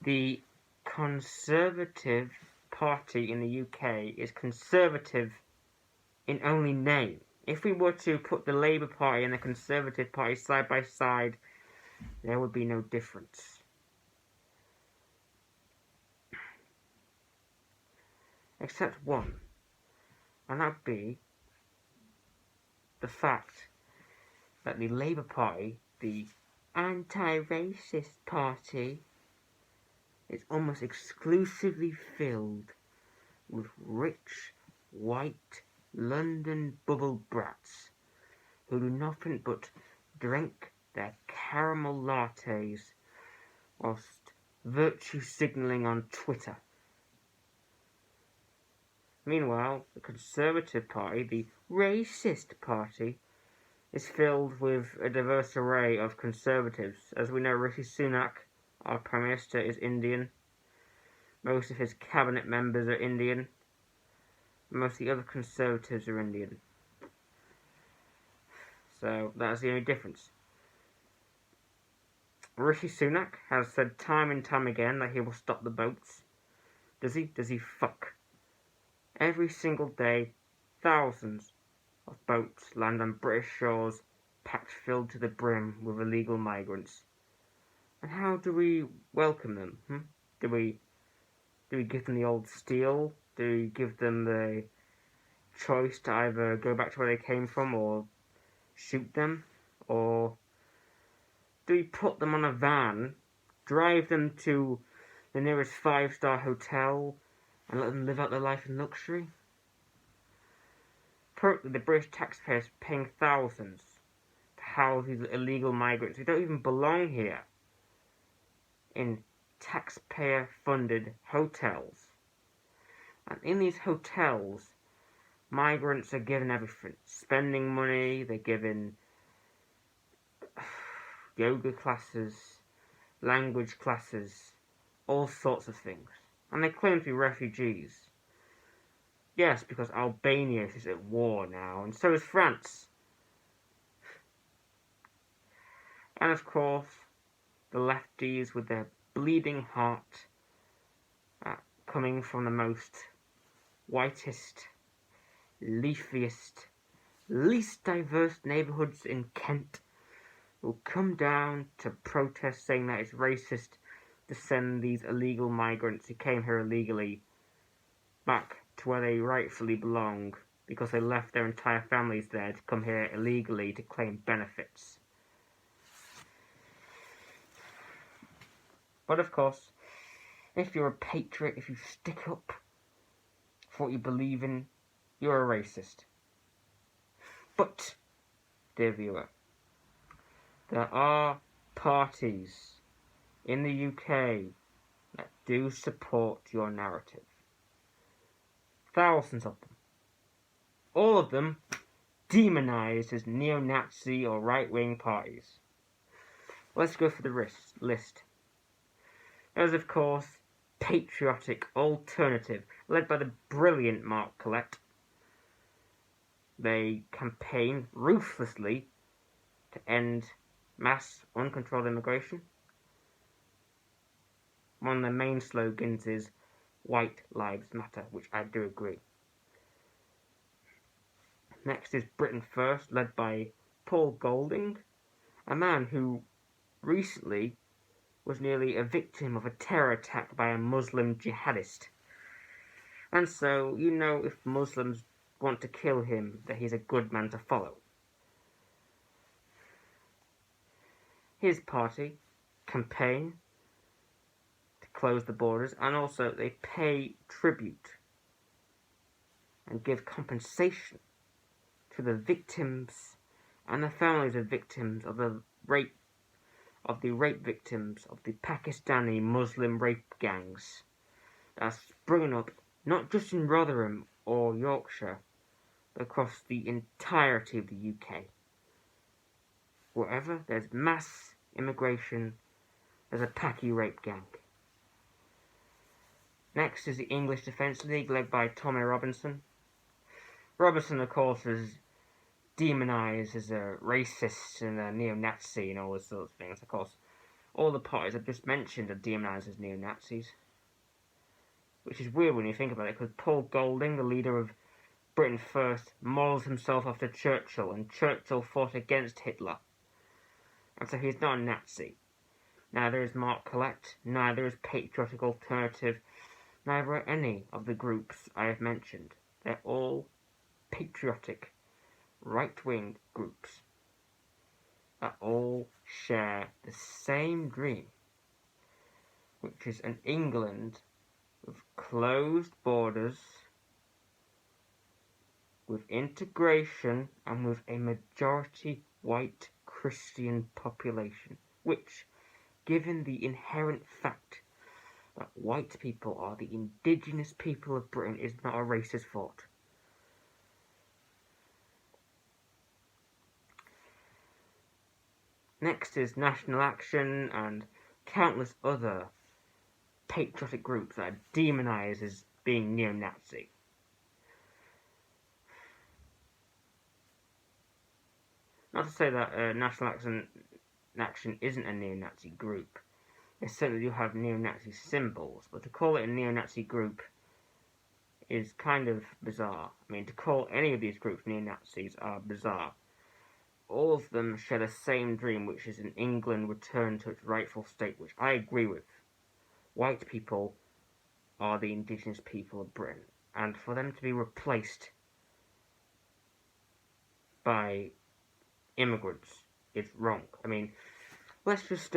The Conservative Party in the UK is conservative in only name. If we were to put the Labour Party and the Conservative Party side by side, there would be no difference. Except one, and that would be the fact that the Labour Party, the anti-racist party, is almost exclusively filled with rich, white, London bubble brats who do nothing but drink their caramel lattes whilst virtue signalling on Twitter. Meanwhile, the Conservative Party, the racist party, is filled with a diverse array of conservatives. As we know, Rishi Sunak, our Prime Minister, is Indian. Most of his cabinet members are Indian. Most of the other conservatives are Indian. So that's the only difference. Rishi Sunak has said time and time again that he will stop the boats. Does he? Does he fuck? Every single day, thousands of boats land on British shores, packed filled to the brim with illegal migrants. And how do we welcome them? Do we give them the old steel? Do we give them the choice to either go back to where they came from or shoot them? Or do we put them on a van, drive them to the nearest 5-star hotel, and let them live out their life in luxury? Currently, the British taxpayers are paying thousands to house these illegal migrants who don't even belong here in taxpayer-funded hotels. And in these hotels, migrants are given everything. Spending money, they're given yoga classes, language classes, all sorts of things. And they claim to be refugees. Yes, because Albania is at war now, and so is France. And of course, the lefties with their bleeding heart, coming from the most whitest, leafiest, least diverse neighbourhoods in Kent, will come down to protest, saying that it's racist to send these illegal migrants who came here illegally back to where they rightfully belong, because they left their entire families there to come here illegally to claim benefits. But of course, if you're a patriot, if you stick up for what you believe in, you're a racist. But, dear viewer, there are parties in the UK that do support your narrative. Thousands of them. All of them demonised as neo-Nazi or right-wing parties. Let's go for the list. There's, of course, Patriotic Alternative, led by the brilliant Mark Collett. They campaign ruthlessly to end mass uncontrolled immigration. One of their main slogans is White Lives Matter, which I do agree. Next is Britain First, led by Paul Golding, a man who recently was nearly a victim of a terror attack by a Muslim jihadist. And so, you know, if Muslims want to kill him, that he's a good man to follow. His party campaign to close the borders, and also they pay tribute and give compensation to the victims and the families of victims of the rape victims of the Pakistani Muslim rape gangs that are springing up not just in Rotherham or Yorkshire, but across the entirety of the UK. Wherever there's mass immigration, there's a Paki rape gang. Next is the English Defence League, led by Tommy Robinson. Robinson, of course, is demonised as a racist and a neo-Nazi and all those sorts of things, of course. All the parties I've just mentioned are demonised as neo-Nazis. Which is weird when you think about it, because Paul Golding, the leader of Britain First, models himself after Churchill, and Churchill fought against Hitler. And so he's not a Nazi. Neither is Mark Collett, neither is Patriotic Alternative, neither are any of the groups I have mentioned. They're all patriotic, right-wing groups that all share the same dream, which is an England with closed borders, with integration, and with a majority white Christian population, which, given the inherent fact that white people are the indigenous people of Britain, is not a racist thought. Next is National Action and countless other patriotic groups that are demonised as being neo-Nazi. Not to say that National Action isn't a neo-Nazi group. They certainly do have neo-Nazi symbols, but to call it a neo-Nazi group is kind of bizarre. I mean, to call any of these groups neo-Nazis are bizarre. All of them share the same dream, which is an England return to its rightful state, which I agree with. White people are the indigenous people of Britain, and for them to be replaced by immigrants is wrong. I mean, let's just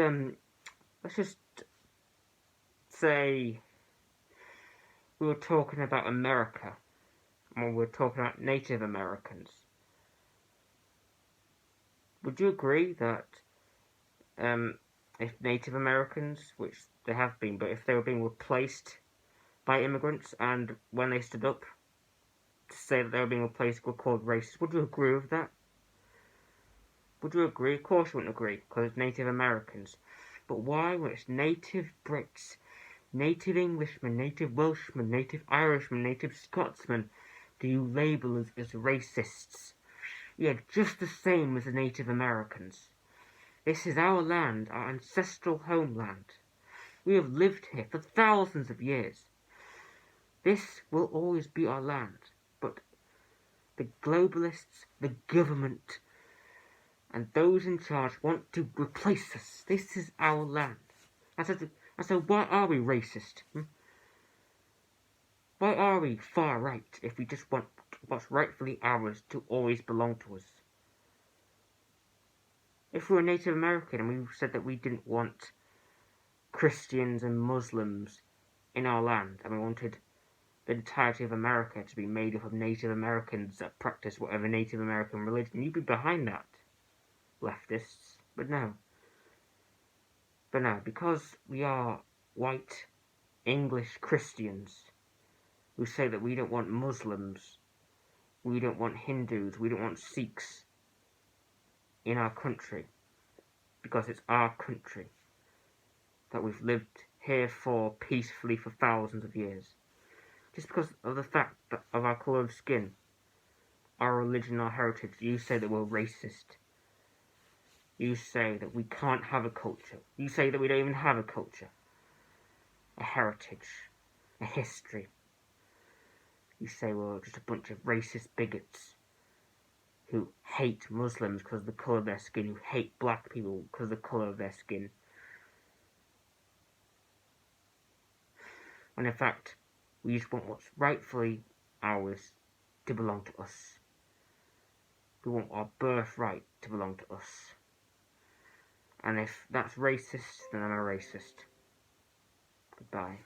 say we were talking about America, and we were talking about Native Americans. Would you agree that if Native Americans, which they have been, but if they were being replaced by immigrants, and when they stood up to say that they were being replaced, were called racist, would you agree with that? Would you agree? Of course you wouldn't agree, because it's Native Americans. But why, when it's Native Brits, Native Englishmen, Native Welshmen, Native Irishmen, Native Scotsmen, do you label us as racists? We are just the same as the Native Americans. This is our land, our ancestral homeland. We have lived here for thousands of years. This will always be our land, but the globalists, the government, and those in charge want to replace us. This is our land. And so why are we racist? Why are we far right if we just want what's rightfully ours to always belong to us? If we were Native American and we said that we didn't want Christians and Muslims in our land, and we wanted the entirety of America to be made up of Native Americans that practice whatever Native American religion, you'd be behind that, leftists. But no, because we are white English Christians who say that we don't want Muslims, we don't want Hindus, we don't want Sikhs in our country, because it's our country that we've lived here for peacefully for thousands of years. Just because of the fact that of our colour of skin, our religion, our heritage, you say that we're racist. You say that we can't have a culture. You say that we don't even have a culture, a heritage, a history. You say we're just a bunch of racist bigots who hate Muslims because of the colour of their skin, who hate black people because of the colour of their skin. When in fact, we just want what's rightfully ours to belong to us. We want our birthright to belong to us. And if that's racist, then I'm a racist. Goodbye.